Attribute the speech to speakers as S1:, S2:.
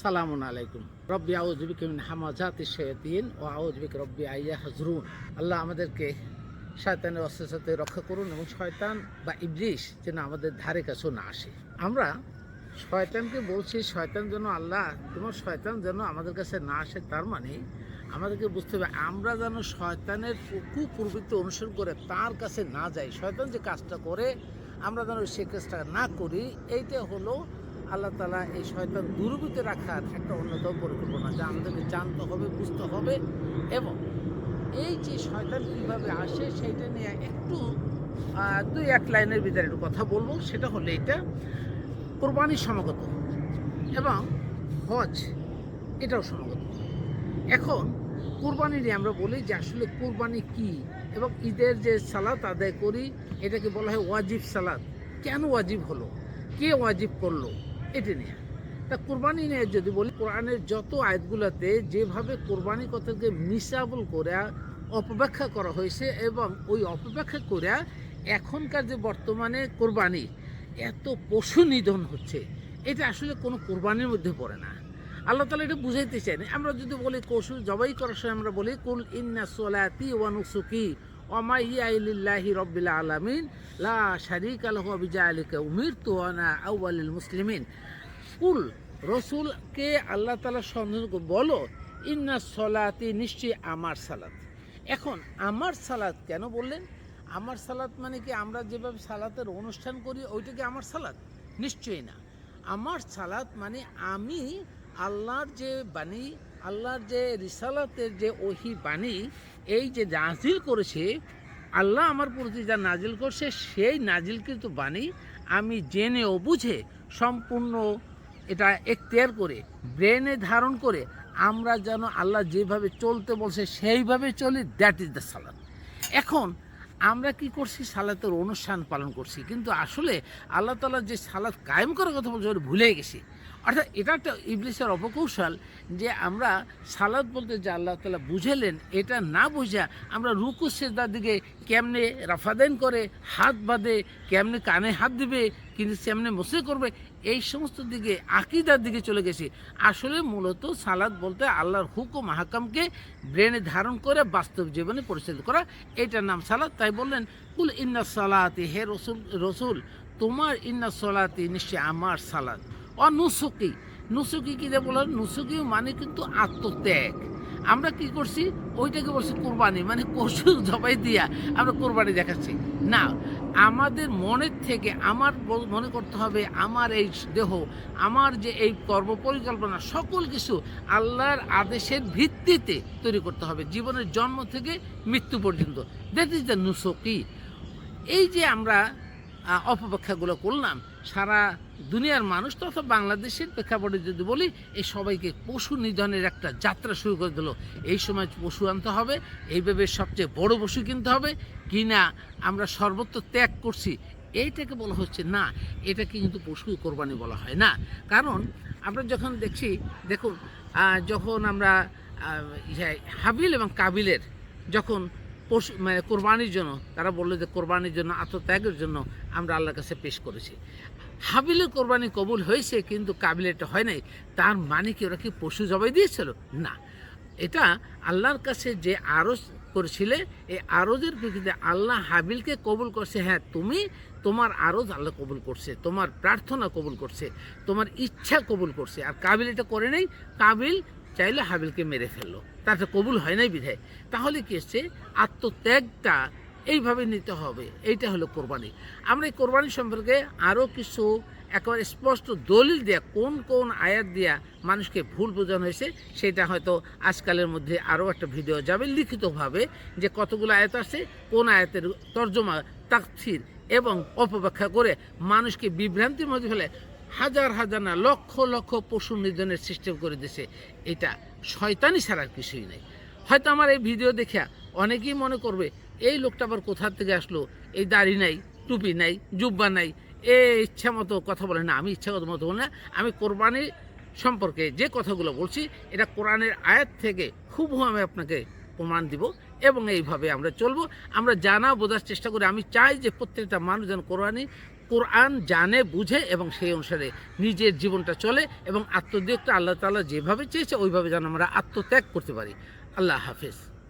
S1: সালামুন আলাইকুম। রব্বি আউযু বিকা মিন হামাযাতিশ শায়াতিন ওয়া আউযু বিকা রব্বি আইয়াহযুরুন। আল্লাহ আমাদেরকে শয়তানের ওয়াসওয়াসা থেকে রক্ষা করুন এবং শয়তান বা ইবলিস যেন আমাদের ধারে কাছেও না আসে। আমরা শয়তানকে বলছি শয়তান যেন আল্লাহ তোমার শয়তান যেন আমাদের কাছে না আসে, তার মানে আমাদেরকে বুঝতে হবে আমরা যেন শয়তানের কুপ্রবৃত্তি অনুসরণ করে তার কাছে না যাই। শয়তান যে কাজটা করে আমরা যেন সেই কাজটা না করি, এইটা হলো আল্লাহ তাআলা এই শয়তান দূরীভূত রাখার একটা অন্যতম পরিকল্পনা, যা আমাদেরকে জানতে হবে, বুঝতে হবে। এবং এই যে শয়তান কীভাবে আসে সেইটা নিয়ে একটু দুই এক লাইনের ভিতরে একটু কথা বলবো। সেটা হলো এটা কোরবানির সমাগত এবং হজ এটাও সমাগত। এখন কোরবানি নিয়ে আমরা বলি যে আসলে কোরবানি কি, এবং ঈদের যে সালাত আদায় করি এটাকে বলা হয় ওয়াজিব সালাত। কেন ওয়াজিব হলো, কে ওয়াজিব করলো, এটা নিয়ে। তা কোরবানি নিয়ে যদি বলি, কোরআনের যত আয়াতগুলোতে যেভাবে কোরবানি কথাকে মিসাবল করে অপব্যাখ্যা করা হয়েছে এবং ওই অপব্যাখ্যা করে এখনকার যে বর্তমানে কোরবানি এত পশু নিধন হচ্ছে, এটা আসলে কোনো কোরবানির মধ্যে পড়ে না। আল্লাহ তাআলা এটা বুঝাইতে চায় না। আমরা যদি বলি পশু জবাই করার সময় আমরা বলি কুল ইন্না সলাতি ওয়া নুসুকি ওয়া মা হিয়া লিল্লাহি রাব্বিল আলামিন লা শারীকা লাহু ওয়া বিযালিকা উমিরতু ওয়া আনা আউয়ালুল মুসলিমিন। কুল রসুলকে আল্লাহ তাআলা সম্বোধন করে বলো ইন্না সলাতি, নিশ্চয়ই আমার সালাত। এখন আমার সালাত কেন বললেন? আমার সালাত মানে কি আমরা যেভাবে সালাতের অনুষ্ঠান করি ওইটাকে আমার সালাত? নিশ্চয়ই না। আমার সালাত মানে আমি আল্লাহর যে বাণী, আল্লাহর যে রিসালাতের যে ওহি বাণী, এই যে নাজিল করেছে আল্লাহ আমার প্রতি যা নাজিল করছে, সেই নাজিলকৃত বাণী আমি জেনে ও বুঝে সম্পূর্ণ এটা এখতিয়ার করে ব্রেনে ধারণ করে আমরা যেন আল্লাহ যেভাবে চলতে বলছে সেইভাবে চলি, দ্যাট ইজ দ্য সালাত। এখন আমরা কি করছি? সালাতের অনুষ্ঠান পালন করছি, কিন্তু আসলে আল্লাহ তাআলা যে সালাত কায়েম করার কথা বলছে ওটা ভুলে গেছি। অর্থাৎ এটা একটা ইবলিসের অপকৌশল যে আমরা সালাত বলতে যে আল্লাহ তাআলা বুঝালেন এটা না বুঝা আমরা রুকু সিজদার দিকে কেমনে রাফাদাইন করে হাত বাঁধে, কেমনে কানে হাত দিবে, কিন্তু কেমনে মসে করবে, এই সমস্ত দিকে আকীদার দিকে চলে গেছি। আসলে মূলত সালাত বলতে আল্লাহর হুকুম হাকামকে ব্রেনে ধারণ করে বাস্তব জীবনে পরিচালিত করা, এটার নাম সালাত। তাই বললেন কুল ইন্না সালাতি, হে রসুল তোমার ইন্না সালাতি, নিশ্চয় আমার সালাত, নুসুকি। নুসুকি কী দিয়ে বললেন? নুসুকি মানে কিন্তু আত্মত্যাগ। আমরা কি করছি? ওইটাকে বলছি কোরবানি, মানে পশু জবাই দিয়া আমরা কোরবানি দেখাচ্ছি না। আমাদের মনের থেকে আমার মনে করতে হবে আমার এই দেহ, আমার যে এই কর্ম পরিকল্পনা সকল কিছু আল্লাহর আদেশের ভিত্তিতে তৈরি করতে হবে, জীবনের জন্ম থেকে মৃত্যু পর্যন্ত। দ্যাট ইজ দ্য নুসুকি। এই যে আমরা অপব্যাখ্যাগুলো করলাম, সারা দুনিয়ার মানুষ তথা বাংলাদেশের প্রেক্ষাপটে যদি বলি, এই সবাইকে পশু নিধনের একটা যাত্রা শুরু করে দিল। এই সময় পশু আনতে হবে, এইভাবে সবচেয়ে বড় পশু কিনতে হবে, কিনা আমরা সর্বত্র ত্যাগ করছি, এইটাকে বলা হচ্ছে না। এটাকে কিন্তু পশু কোরবানি বলা হয় না। কারণ আমরা যখন দেখছি, দেখুন যখন আমরা হাবিল এবং কাবিলের যখন পশু মানে কোরবানির জন্য তারা বললো যে কোরবানির জন্য আত্মত্যাগের জন্য আমরা আল্লাহর কাছে পেশ করেছি, হাবিলের কোরবানি কবুল হয়েছে কিন্তু কাবিলেরটা হয় নাই। তার মানে কি ওরা কি পশু জবাই দিয়েছিল? না। এটা আল্লাহর কাছে যে আরজ করেছিলে, এই আরজের ভিত্তিতে আল্লাহ হাবিলকে কবুল করছে। হ্যাঁ, তুমি তোমার আরজ আল্লাহ কবুল করছে, তোমার প্রার্থনা কবুল করছে, তোমার ইচ্ছা কবুল করছে। আর কাবিল এটা করে নেই, কাবিল চাইলে হাবিলকে মেরে ফেললো, তাতে কবুল হয় নাই বিধায়। তাহলে কি হচ্ছে? আত্মত্যাগটা এইভাবে নিতে হবে, এইটা হলো কোরবানি। আমরা এই কোরবানি সম্পর্কে আরও কিছু একেবারে স্পষ্ট দলিল দেয়া, কোন কোন আয়াত দিয়া মানুষকে ভুল বোঝানো হয়েছে, সেটা হয়তো আজকালের মধ্যে আরও একটা ভিডিও যাবে লিখিতভাবে, যে কতগুলো আয়াত আছে, কোন আয়াতের তর্জমা, তাফসীর এবং অপব্যাখ্যা করে মানুষকে বিভ্রান্তির মধ্যে ফেলে হাজার হাজার না লক্ষ লক্ষ পশু নিধনের সিস্টেম করে দিয়েছে। এটা শয়তানি ছাড়া কিছুই নেই। হয়তো আমার এই ভিডিও দেখে অনেকেই মনে করবে এই লোকটা আবার কোথা থেকে আসলো, এই দাড়ি নাই, টুপি নাই, জুব্বা নাই, ইচ্ছা মতো কথা বলে না। আমি ইচ্ছা মতো বলি না, আমি কোরবানি সম্পর্কে যে কথাগুলো বলছি এটা কোরআনের আয়াত থেকে হুবহু আমি আপনাকে প্রমাণ দিব, এবং এইভাবে আমরা চলবো। আমরা জানা বোঝার চেষ্টা করি। আমি চাই যে প্রত্যেকটা মানুষ যেন কোরবানি কোরআন জানে, বুঝে এবং সেই অনুসারে নিজের জীবনটা চলে এবং আত্মত্যাগটা আল্লাহ তাআলা যেভাবে চেয়েছে ওইভাবে যেন আমরা আত্মত্যাগ করতে পারি। আল্লাহ হাফেজ।